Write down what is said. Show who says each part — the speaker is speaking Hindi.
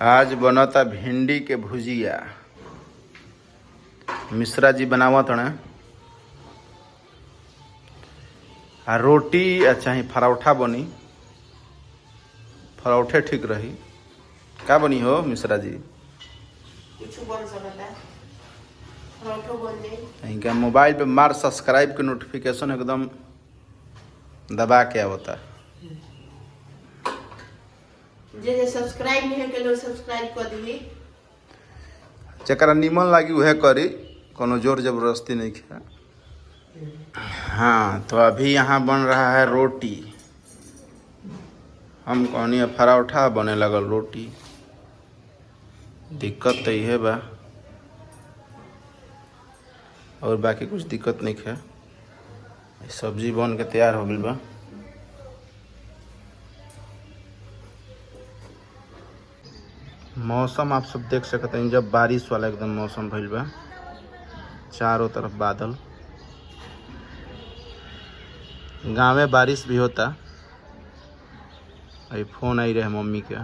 Speaker 1: आज बनता भिंडी के भुजिया। मिश्रा जी बनावत हणे। आ रोटी चाहे पराठा बनी। पराठे ठीक रही। का बनी हो मिश्रा जी?
Speaker 2: कुछ बन सकता है, पराठा बन जाए।
Speaker 1: इनका मोबाइल पे मार सब्सक्राइब के नोटिफिकेशन एकदम दबा के आवता।
Speaker 2: जे सब्सक्राइब नहीं के लोग सब्सक्राइब कर दिए।
Speaker 1: जरा निमन लगी वह करी, कोनो जोर जबरदस्ती नहीं किया। हाँ तो अभी यहाँ बन रहा है रोटी। हम कहनी पराठा बने लगल रोटी। दिक्कत तो यह बा, और बाकी कुछ दिक्कत नहीं है। सब्जी बन के तैयार हो गई बा। मौसम आप सब देख सकते हैं, जब बारिश वाला एकदम मौसम भइल बा। चारों तरफ बादल। गाँव में बारिश भी होता। अभी फोन आई रहे मम्मी के।